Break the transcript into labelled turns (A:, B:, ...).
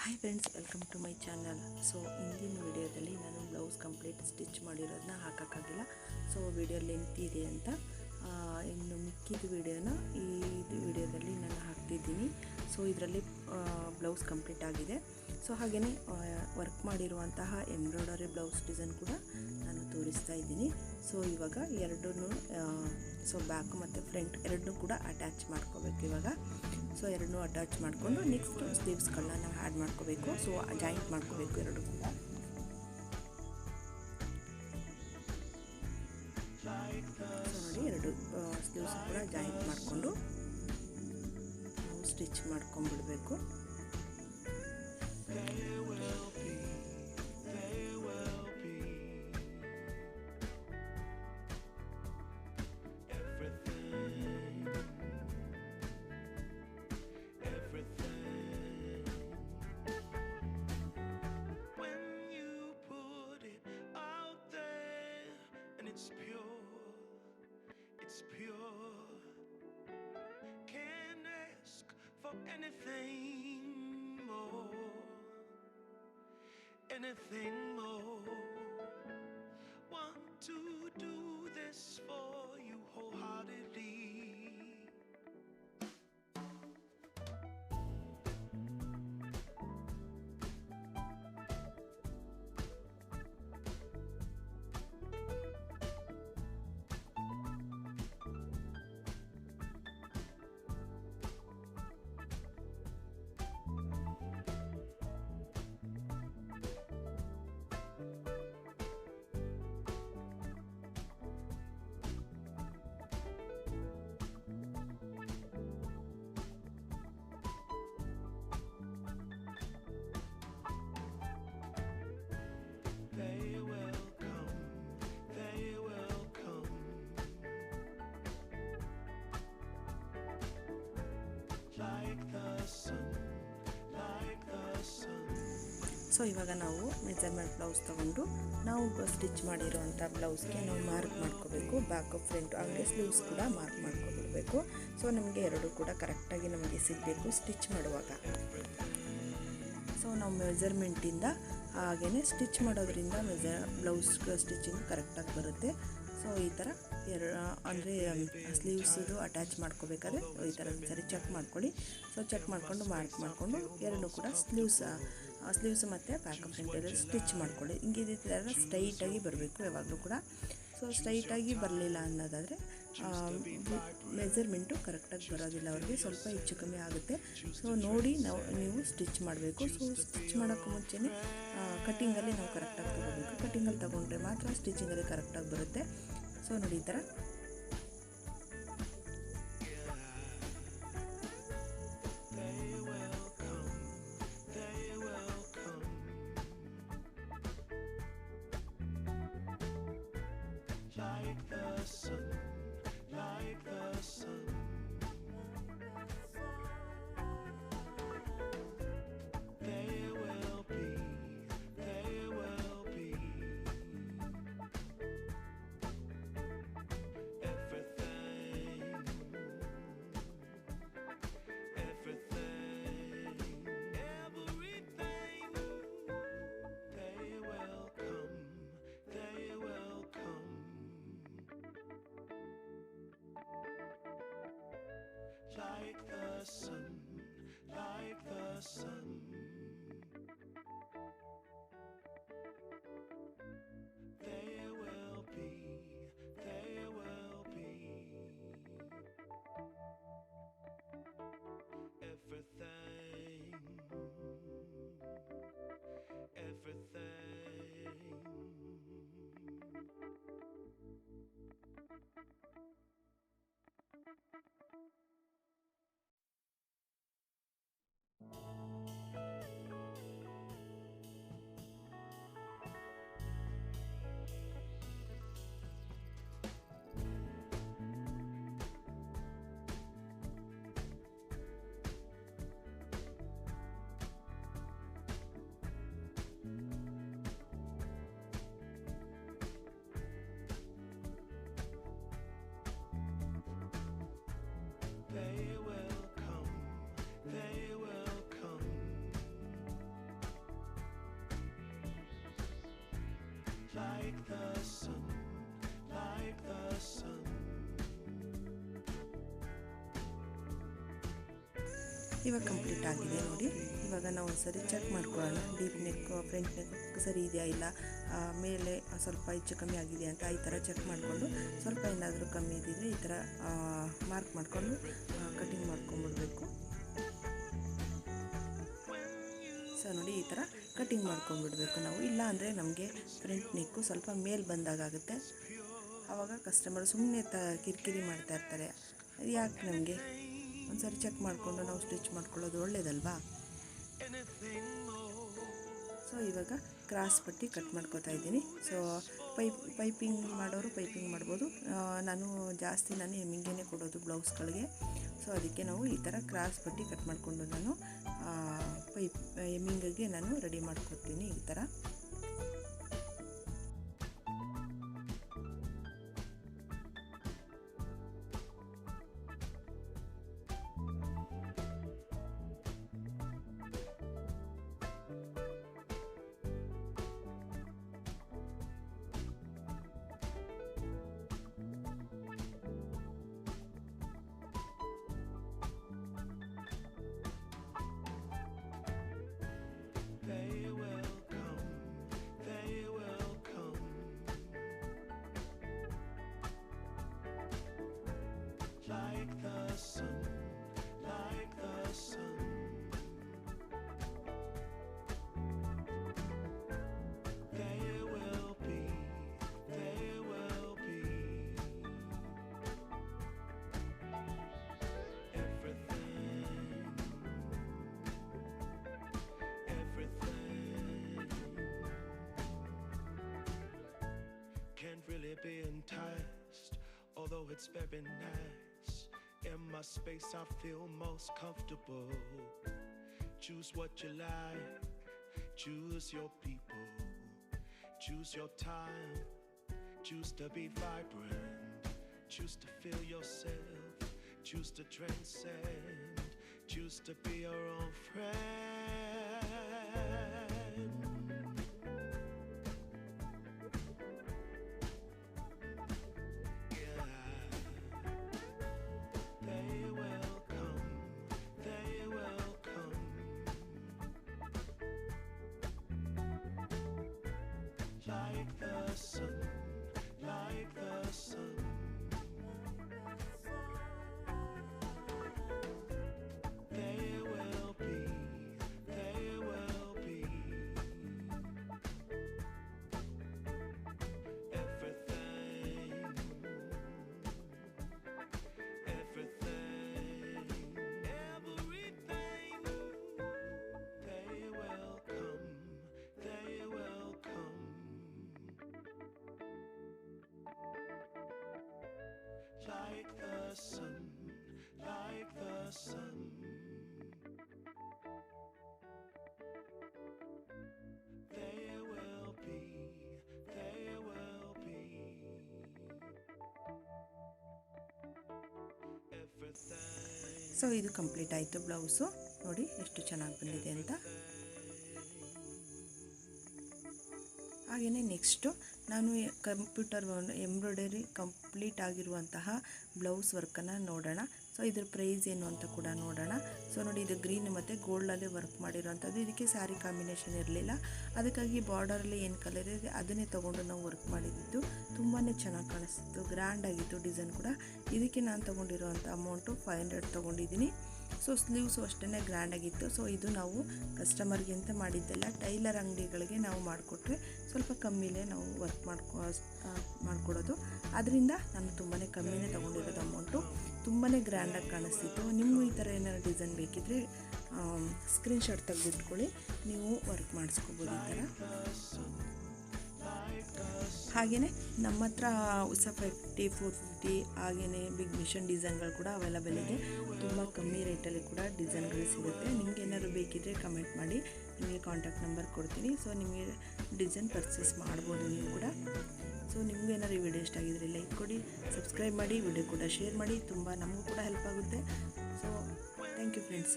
A: Hi friends, welcome to my channel. So ಇಂದಿನ ವಿಡಿಯೋದಲ್ಲಿ ನಾನು ಬ್ಲೌಸ್ ಕಂಪ್ಲೀಟ್ ಸ್ಟಿಚ್ ಮಾಡಿರೋದನ್ನ ಹಾಕೋಕ್ಕಾಗಿಲ್ಲ. ಸೊ ವಿಡಿಯೋ ಲೆಂತ್ ಇದೆ ಅಂತ ಇನ್ನು ಮಿಕ್ಕಿದ ವಿಡಿಯೋನ ಈ ವಿಡಿಯೋದಲ್ಲಿ ನಾನು ಹಾಕ್ತಿದ್ದೀನಿ. ಸೊ ಇದರಲ್ಲಿ ಬ್ಲೌಸ್ ಕಂಪ್ಲೀಟ್ ಆಗಿದೆ. ಸೊ ಹಾಗೆಯೇ ವರ್ಕ್ ಮಾಡಿರುವಂತಹ ಎಂಬ್ರಾಯ್ಡರಿ ಬ್ಲೌಸ್ ಡಿಸೈನ್ ಕೂಡ ನಾನು ತೋರಿಸ್ತಾ ಇದ್ದೀನಿ. ಸೊ ಇವಾಗ ಎರಡನ್ನೂ ಸೊ ಬ್ಯಾಕ್ ಮತ್ತು ಫ್ರಂಟ್ ಎರಡನ್ನೂ ಕೂಡ ಅಟ್ಯಾಚ್ ಮಾಡ್ಕೋಬೇಕು. ಇವಾಗ ಸೊ ಎರಡನ್ನೂ ಅಟ್ಯಾಚ್ ಮಾಡಿಕೊಂಡು ನೆಕ್ಸ್ಟ್ ಸ್ಲೀವ್ಸ್ಗಳನ್ನ ನಾವು ಆ್ಯಡ್ ಮಾಡ್ಕೋಬೇಕು. ಸೊ ಜಾಯಿಂಟ್ ಮಾಡ್ಕೋಬೇಕು ಎರಡು ಕೂಡ. ಸೊ ನೋಡಿ, ಎರಡು ಸ್ಲೀವ್ಸ್ ಕೂಡ ಜಾಯಿಂಟ್ ಮಾಡಿಕೊಂಡು ನಾವು stitch ಮಾಡ್ಕೊಂಡ್ಬಿಡ್ಬೇಕು.
B: It's pure, can't ask for anything more, anything more. Want to do this for you wholeheartedly.
A: So ಇವಾಗ ನಾವು ಮೆಜರ್ಮೆಂಟ್ ಬ್ಲೌಸ್ ತೊಗೊಂಡು ನಾವು ಸ್ಟಿಚ್ ಮಾಡಿರೋವಂಥ ಬ್ಲೌಸ್ಗೆ ನಾವು ಮಾರ್ಕ್ ಮಾಡ್ಕೋಬೇಕು. ಬ್ಯಾಕು ಫ್ರಂಟು ಹಾಗೆ ಸ್ಲೀವ್ಸ್ ಕೂಡ ಮಾರ್ಕ್ ಮಾಡ್ಕೊಬಿಡಬೇಕು. ಸೊ ನಮಗೆ ಎರಡು ಕೂಡ ಕರೆಕ್ಟಾಗಿ ನಮಗೆ ಸಿಗಬೇಕು ಸ್ಟಿಚ್ ಮಾಡುವಾಗ. ಸೊ ನಾವು ಮೆಜರ್ಮೆಂಟಿಂದ ಹಾಗೆಯೇ ಸ್ಟಿಚ್ ಮಾಡೋದ್ರಿಂದ ಬ್ಲೌಸ್ ಸ್ಟಿಚಿಂಗ್ ಕರೆಕ್ಟಾಗಿ ಬರುತ್ತೆ. ಸೊ ಈ ಥರ ಅಂದರೆ ಸ್ಲೀವ್ಸದು ಅಟ್ಯಾಚ್ ಮಾಡ್ಕೋಬೇಕಾದ್ರೆ ಈ ಥರ ಸರಿ ಚೆಕ್ ಮಾಡ್ಕೊಳ್ಳಿ. ಸೊ ಚೆಕ್ ಮಾಡಿಕೊಂಡು ಮಾರ್ಕ್ ಮಾಡಿಕೊಂಡು ಎರಡು ಕೂಡ ಸ್ಲೀವ್ಸ್ ಮತ್ತು ಬ್ಯಾಕ್ ಫ್ರಂಟಲ್ಲಿ ಸ್ಟಿಚ್ ಮಾಡ್ಕೊಳ್ಳಿ. ಹಿಂಗೆ ಇದೇ ಥರ ಸ್ಟ್ರೈಟಾಗಿ ಬರಬೇಕು ಯಾವಾಗಲೂ ಕೂಡ. ಸೊ ಸ್ಟ್ರೈಟಾಗಿ ಬರಲಿಲ್ಲ ಅನ್ನೋದಾದರೆ ಮೆಜರ್ಮೆಂಟು ಕರೆಕ್ಟಾಗಿ ಬರೋದಿಲ್ಲ, ಅವ್ರಿಗೆ ಸ್ವಲ್ಪ ಹೆಚ್ಚು ಕಮ್ಮಿ ಆಗುತ್ತೆ. ಸೊ ನೋಡಿ ನೀವು ಸ್ಟಿಚ್ ಮಾಡಬೇಕು. ಸೊ ಸ್ಟಿಚ್ ಮಾಡೋಕ್ಕೂ ಮುಂಚೆನೇ ಕಟ್ಟಿಂಗಲ್ಲಿ ನಾವು ಕರೆಕ್ಟಾಗಿ ತೊಗೋಬೇಕು. ಕಟ್ಟಿಂಗಲ್ಲಿ ತೊಗೊಂಡ್ರೆ ಮಾತ್ರ ಸ್ಟಿಚಿಂಗಲ್ಲಿ ಕರೆಕ್ಟಾಗಿ ಬರುತ್ತೆ. ಸೊ ನೋಡಿ ಈ ಥರ
B: Like the sun, like the sun. There will be everything, everything, everything. They will come, they will come. Like the sun, like the sun. There will be everything, everything. like the sun, like the sun.
A: ಇವಾಗ complete ಆಗಿದೆ ನೋಡಿ. ಇವಾಗ ನಾವು ಒಂದ್ಸರಿ check ಮಾಡ್ಕೊಳ್ಳೋಣ, deep neck front neck ಸರಿ ಇದೆಯಾ ಇಲ್ಲ, ಮೇಲೆ ಸ್ವಲ್ಪ ಹೆಚ್ಚು ಕಮ್ಮಿ ಆಗಿದೆ ಅಂತ ಈ ಥರ ಚೆಕ್ ಮಾಡಿಕೊಂಡು ಸ್ವಲ್ಪ ಏನಾದರೂ ಕಮ್ಮಿ ಇದ್ದಿದ್ರೆ ಈ ಥರ ಮಾರ್ಕ್ ಮಾಡಿಕೊಂಡು ಕಟಿಂಗ್ ಮಾಡ್ಕೊಂಬಿಡ್ಬೇಕು. ಸೊ ನೋಡಿ ಈ ಥರ ಕಟಿಂಗ್ ಮಾಡ್ಕೊಂಬಿಡ್ಬೇಕು ನಾವು. ಇಲ್ಲ ಅಂದರೆ ನಮಗೆ ಫ್ರಂಟ್ ನೆಕ್ಕು ಸ್ವಲ್ಪ ಮೇಲೆ ಬಂದಾಗುತ್ತೆ. ಆವಾಗ ಕಸ್ಟಮರ್ ಸುಮ್ಮನೆ ಕಿರಿಕಿರಿ ಮಾಡ್ತಾ ಇರ್ತಾರೆ. ಅದು ಯಾಕೆ ನಮಗೆ ಒಂದ್ಸರಿ ಚೆಕ್ ಮಾಡಿಕೊಂಡು ನಾವು ಸ್ಟಿಚ್ ಮಾಡ್ಕೊಳ್ಳೋದು ಒಳ್ಳೇದಲ್ವಾ. ಸೊ ಇವಾಗ ಕ್ರಾಸ್ ಪಟ್ಟಿ ಕಟ್ ಮಾಡ್ಕೋತಾ ಇದ್ದೀನಿ. ಸೊ ಪೈಪಿಂಗ್ ಮಾಡೋರು ಪೈಪಿಂಗ್ ಮಾಡ್ಬೋದು. ನಾನು ಎಮ್ಮಿಂಗೇ ಕೊಡೋದು ಬ್ಲೌಸ್ಗಳಿಗೆ. ಸೊ ಅದಕ್ಕೆ ನಾವು ಈ ಥರ ಕ್ರಾಸ್ ಪಟ್ಟಿ ಕಟ್ ಮಾಡಿಕೊಂಡು ನಾನು ಎಮ್ಮಿಂಗಿಗೆ ನಾನು ರೆಡಿ ಮಾಡ್ಕೊತೀನಿ ಈ ಥರ.
B: Like the sun, like the sun. They will be, they will be. Everything, everything can't really be enticed, although it's very nice. In my space I feel most comfortable. Choose what you like, choose your people, choose your time, choose to be vibrant, choose to feel yourself, choose to transcend, choose to be your own friend. Like the sun, like the sun. They will be, they will be. Everything, everything, everything. They will come, they will come. Like the sun, like the sun. They will be, they will be. Everything.
A: So ಇದು complete ಆಯಿತು blouse. ನೋಡಿ ಎಷ್ಟು ಚೆನ್ನಾಗಿ ಬಂದಿದೆ ಅಂತ. ಹಾಗೆಯೇ next ನಾನು computer embroidery complete ಆಗಿರುವಂತಹ ಬ್ಲೌಸ್ ವರ್ಕನ್ನು ನೋಡೋಣ. ಸೊ ಇದ್ರ ಪ್ರೈಸ್ ಏನು ಅಂತ ಕೂಡ ನೋಡೋಣ. ಸೊ ನೋಡಿ ಇದು ಗ್ರೀನ್ ಮತ್ತು ಗೋಲ್ಡಲ್ಲೇ ವರ್ಕ್ ಮಾಡಿರೋವಂಥದ್ದು. ಇದಕ್ಕೆ ಸ್ಯಾರಿ ಕಾಂಬಿನೇಷನ್ ಇರಲಿಲ್ಲ, ಅದಕ್ಕಾಗಿ ಬಾರ್ಡರಲ್ಲಿ ಏನು ಕಲರ್ ಇದೆ ಅದನ್ನೇ ತೊಗೊಂಡು ನಾವು ವರ್ಕ್ ಮಾಡಿದ್ದು. ತುಂಬಾ ಚೆನ್ನಾಗಿ ಕಾಣಿಸ್ತಿತ್ತು, ಗ್ರ್ಯಾಂಡ್ ಆಗಿತ್ತು ಡಿಸೈನ್ ಕೂಡ. ಇದಕ್ಕೆ ನಾನು ತೊಗೊಂಡಿರೋವಂಥ ಅಮೌಂಟು 500 ತೊಗೊಂಡಿದ್ದೀನಿ. ಸೊ ಸ್ಲೀವ್ಸು ಅಷ್ಟೇ ಗ್ರ್ಯಾಂಡಾಗಿತ್ತು. ಸೊ ಇದು ನಾವು ಕಸ್ಟಮರ್ಗೆ ಅಂತ ಮಾಡಿದ್ದೆಲ್ಲ, ಟೈಲರ್ ಅಂಗಡಿಗಳಿಗೆ ನಾವು ಮಾಡಿಕೊಟ್ರೆ ಸ್ವಲ್ಪ ಕಮ್ಮಿಲೇ ನಾವು ವರ್ಕ್ ಮಾಡಿಕೊಡೋದು. ಅದರಿಂದ ನಾನು ತುಂಬಾ ಕಮ್ಮಿನೇ ತೊಗೊಂಡಿರೋದು ಅಮೌಂಟು. ತುಂಬಾ ಗ್ರ್ಯಾಂಡಾಗಿ ಕಾಣಿಸ್ತಿತ್ತು. ನಿಮಗೂ ಈ ಥರ ಏನಾದ್ರು ಡಿಸೈನ್ ಬೇಕಿದ್ದರೆ ಸ್ಕ್ರೀನ್ಶಾಟ್ ತೆಗೆದಿಟ್ಕೊಳ್ಳಿ, ನೀವು ವರ್ಕ್ ಮಾಡಿಸ್ಕೋಬೋದು ಈ ಥರ. ಹಾಗೆಯೇ ನಮ್ಮ ಹತ್ರ ಹೊಸ 50, 450 ಹಾಗೆಯೇ ಬಿಗ್ ಮಿಷನ್ ಡಿಸೈನ್ಗಳು ಕೂಡ ಅವೈಲಬಲ್ ಇದೆ. ತುಂಬ ಕಮ್ಮಿ ರೇಟಲ್ಲಿ ಕೂಡ ಡಿಸೈನ್ಗಳು ಸಿಗುತ್ತೆ. ನಿಮ್ಗೆ ಏನಾದ್ರು ಬೇಕಿದ್ದರೆ ಕಮೆಂಟ್ ಮಾಡಿ, ನಿಮಗೆ ಕಾಂಟ್ಯಾಕ್ಟ್ ನಂಬರ್ ಕೊಡ್ತೀನಿ. ಸೊ ನಿಮಗೆ ಡಿಸೈನ್ ಪರ್ಚೇಸ್ ಮಾಡ್ಬೋದು ನೀವು ಕೂಡ. ಸೊ ನಿಮಗೂ ಏನಾದ್ರು ಈ ವಿಡಿಯೋ ಇಷ್ಟ ಆಗಿದ್ರೆ ಲೈಕ್ ಕೊಡಿ, ಸಬ್ಸ್ಕ್ರೈಬ್ ಮಾಡಿ, ವಿಡಿಯೋ ಕೂಡ ಶೇರ್ ಮಾಡಿ. ತುಂಬ ನಮಗೂ ಕೂಡ ಹೆಲ್ಪ್ ಆಗುತ್ತೆ. So thank you friends.